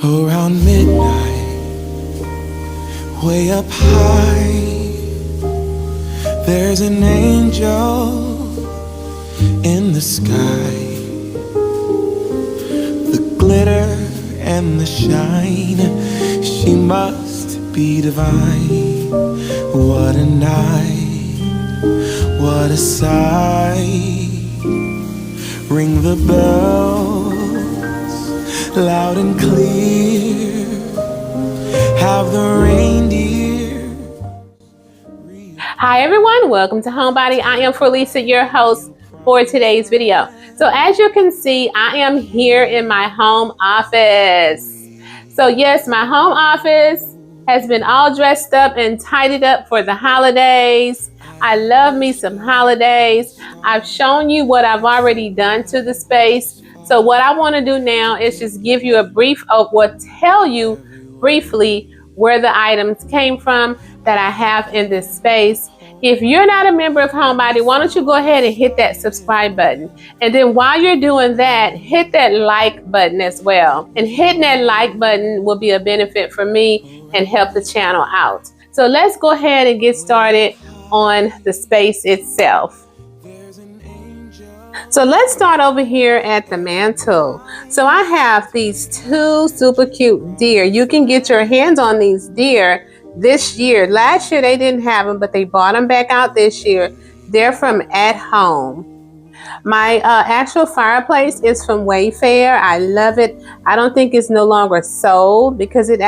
Around midnight, way up high, there's an angel in the sky. The glitter and the shine, she must be divine. What a night, what a sight. Ring the bells loud and clear. Have the reindeer. Hi everyone, welcome to Homebody. I am Felisa, your host for today's video. So as you can see, I am here in my home office. So yes, my home office has been all dressed up and tidied up for the holidays. I love me some holidays. I've shown you what I've already done to the space. So what I want to do now is just give you a brief of tell you briefly where the items came from that I have in this space. If you're not a member of Homebody, why don't you go ahead and hit that subscribe button. And then while you're doing that, hit that like button as well. And hitting that like button will be a benefit for me and help the channel out. So let's go ahead and get started on the space itself. So let's start over here at the mantle. So I have these two super cute deer. You can get your hands on these deer this year. Last year they didn't have them, but they bought them back out this year. They're from At Home. My actual fireplace is from Wayfair. I love it. I don't think it's no longer sold because I've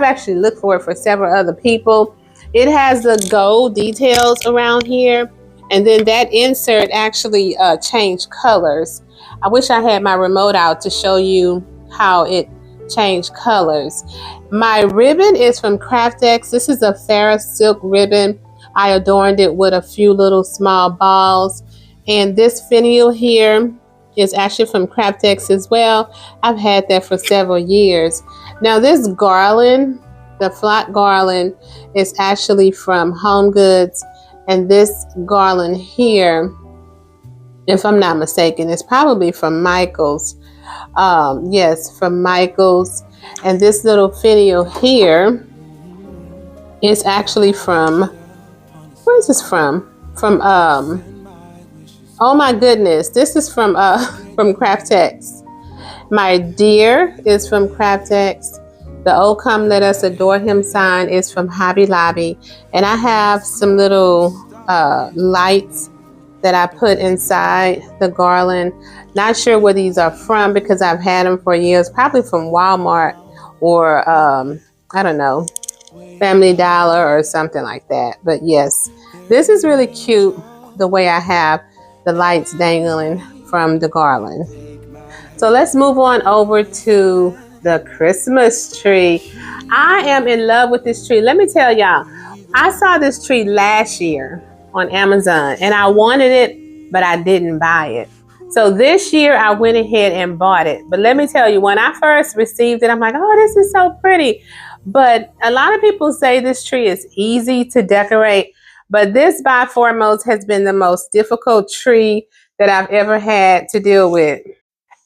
actually looked for it for several other people. It has the gold details around here. And then that insert actually changed colors. I wish I had my remote out to show you how it changed colors. My ribbon is from Craftex. This is a Ferris silk ribbon. I adorned it with a few little small balls. And this finial here is actually from Craftex as well. I've had that for several years. Now this garland, the flat garland, is actually from Home Goods. And this garland here, if I'm not mistaken, is probably from Michael's. Yes, from Michael's. And this little finial here is actually from, where is this from? From, oh my goodness, this is from Craftex. My deer is from Craftex. The "Oh Come Let Us Adore Him" sign is from Hobby Lobby. And I have some little lights that I put inside the garland. Not sure where these are from because I've had them for years. Probably from Walmart or, I don't know, Family Dollar or something like that. But yes, this is really cute the way I have the lights dangling from the garland. So let's move on over to the Christmas tree. I am in love with this tree. Let me tell y'all, I saw this tree last year on Amazon and I wanted it, but I didn't buy it. So this year I went ahead and bought it. But let me tell you, when I first received it, I'm like, oh, this is so pretty. But a lot of people say this tree is easy to decorate. But this by foremost has been the most difficult tree that I've ever had to deal with.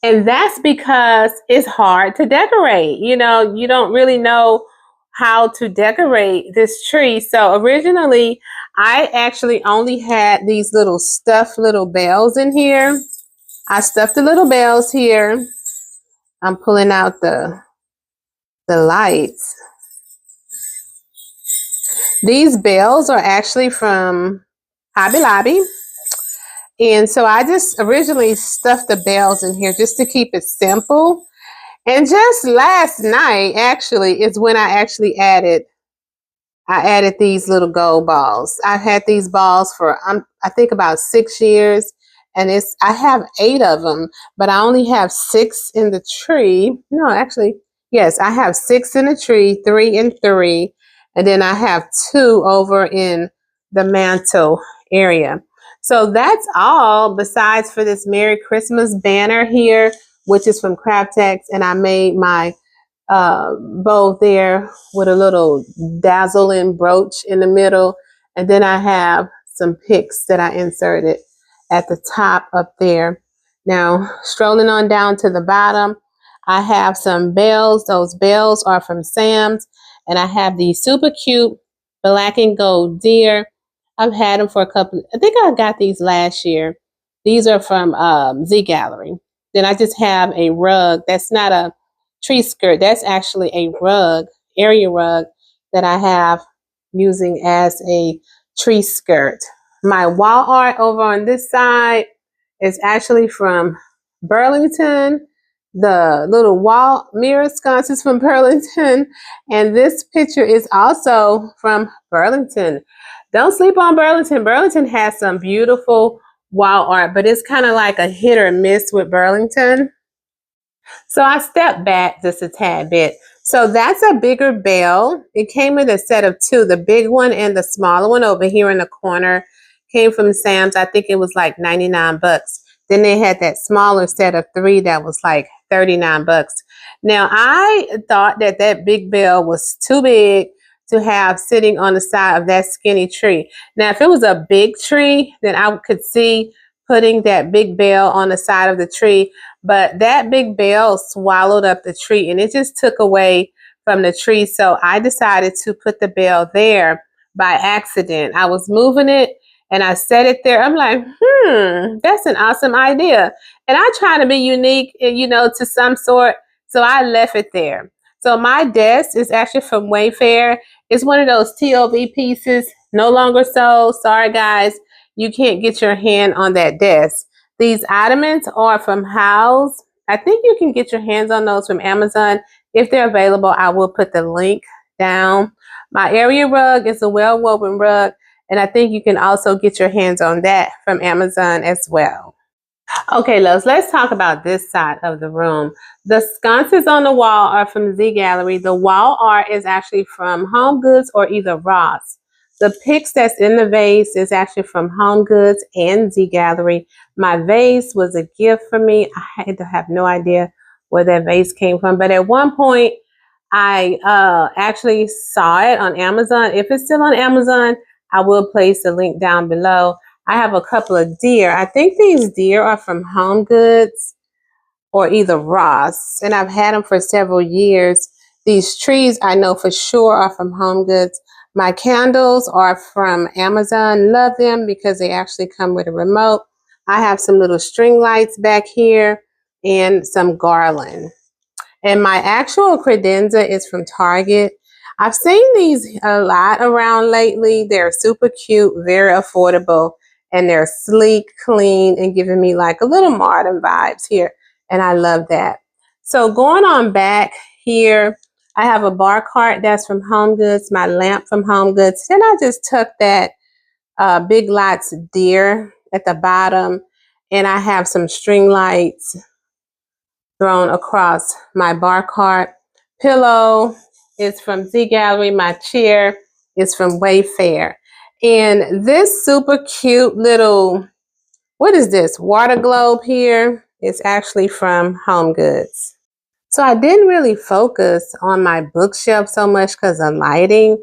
And that's because it's hard to decorate. You know, you don't really know how to decorate this tree. So originally, I actually only had these little stuffed little bells in here. I stuffed the little bells here. I'm pulling out the lights. These bells are actually from Hobby Lobby. And so I just originally stuffed the bells in here just to keep it simple. And just last night, actually, is when I added these little gold balls. I've had these balls for I think about 6 years, and I have 8 of them, but I only have 6 in the tree. No, actually, yes, I have 6 in the tree, 3 and 3, and then I have 2 over in the mantle area. So that's all besides for this Merry Christmas banner here, which is from Craftex, and I made my bow there with a little dazzling brooch in the middle. And then I have some picks that I inserted at the top up there. Now, strolling on down to the bottom, I have some bells. Those bells are from Sam's. And I have these super cute black and gold deer. I've had them for I think I got these last year. These are from Z Gallery. Then I just have a rug. That's not a tree skirt. That's actually a rug, area rug that I have using as a tree skirt. My wall art over on this side is actually from Burlington. The little wall mirror sconces from Burlington. And this picture is also from Burlington. Don't sleep on Burlington. Burlington has some beautiful wall art, but it's kind of like a hit or miss with Burlington. So I stepped back just a tad bit. So that's a bigger bell. It came in a set of 2. The big one and the smaller one over here in the corner came from Sam's. I think it was like 99 bucks. Then they had that smaller set of 3 that was like 39 bucks. Now I thought that that big bell was too big to have sitting on the side of that skinny tree. Now if it was a big tree, then I could see putting that big bell on the side of the tree. But that big bell swallowed up the tree and it just took away from the tree. So I decided to put the bell there by accident. I was moving it and I set it there. I'm like, that's an awesome idea. And I try to be unique, to some sort. So I left it there. So my desk is actually from Wayfair. It's one of those TOV pieces, no longer sold. Sorry, guys. You can't get your hand on that desk. These ottomans are from House. I think you can get your hands on those from Amazon. If they're available, I will put the link down. My area rug is a well-woven rug, and I think you can also get your hands on that from Amazon as well. Okay, loves, let's talk about this side of the room. The sconces on the wall are from Z Gallery. The wall art is actually from Home Goods or either Ross. The picks that's in the vase is actually from Home Goods and Z Gallery. My vase was a gift for me. I had to have no idea where that vase came from. But at one point, I actually saw it on Amazon. If it's still on Amazon, I will place the link down below. I have a couple of deer. I think these deer are from Home Goods or either Ross. And I've had them for several years. These trees I know for sure are from Home Goods. My candles are from Amazon. Love them because they actually come with a remote. I have some little string lights back here and some garland. And my actual credenza is from Target. I've seen these a lot around lately. They're super cute, very affordable, and they're sleek, clean, and giving me like a little modern vibes here. And I love that. So going on back here, I have a bar cart that's from Home Goods, my lamp from Home Goods. Then I just took that Big Lots deer at the bottom, and I have some string lights thrown across my bar cart. Pillow is from Z Gallery. My chair is from Wayfair. And this super cute little, what is this, water globe here is actually from Home Goods. So I didn't really focus on my bookshelf so much because of lighting.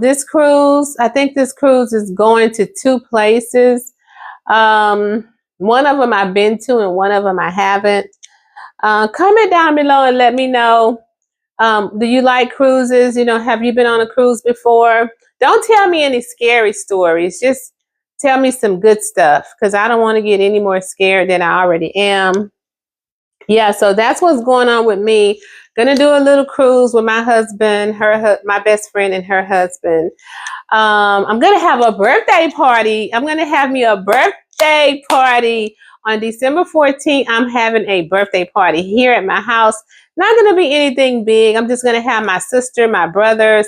This cruise, I think this cruise is going to 2 places. One of them I've been to and one of them I haven't. Comment down below and let me know. Do you like cruises? You know, have you been on a cruise before? Don't tell me any scary stories. Just tell me some good stuff because I don't want to get any more scared than I already am. Yeah, so that's what's going on with me. Gonna do a little cruise with my husband, my best friend, and her husband. I'm gonna have a birthday party. I'm gonna have me a birthday party on December 14th. I'm having a birthday party here at my house. Not gonna be anything big. I'm just gonna have my sister, my brothers,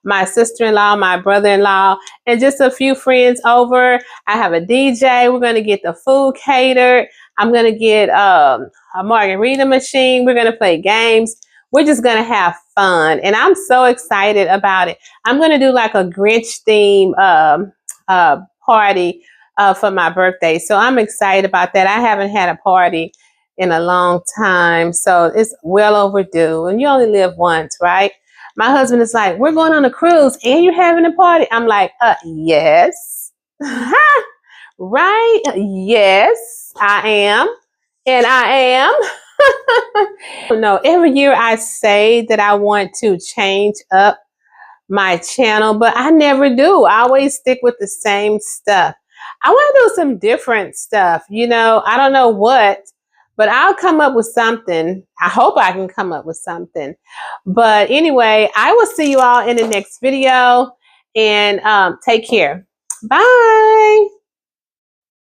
my sister-in-law, my brother-in-law, and just a few friends over. I have a DJ. We're gonna get the food catered. I'm gonna get a margarita machine. We're gonna play games. We're just gonna have fun, and I'm so excited about it. I'm going to do like a Grinch theme party for my birthday. So I'm excited about that. I haven't had a party in a long time. So it's well overdue. And you only live once, right? My husband is like, we're going on a cruise and you're having a party. I'm like, yes. Right? Yes, I am. And I am. No, every year I say that I want to change up my channel, but I never do. I always stick with the same stuff. I want to do some different stuff. You know, I don't know what, but I'll come up with something. I hope I can come up with something. But anyway, I will see you all in the next video, and take care. Bye.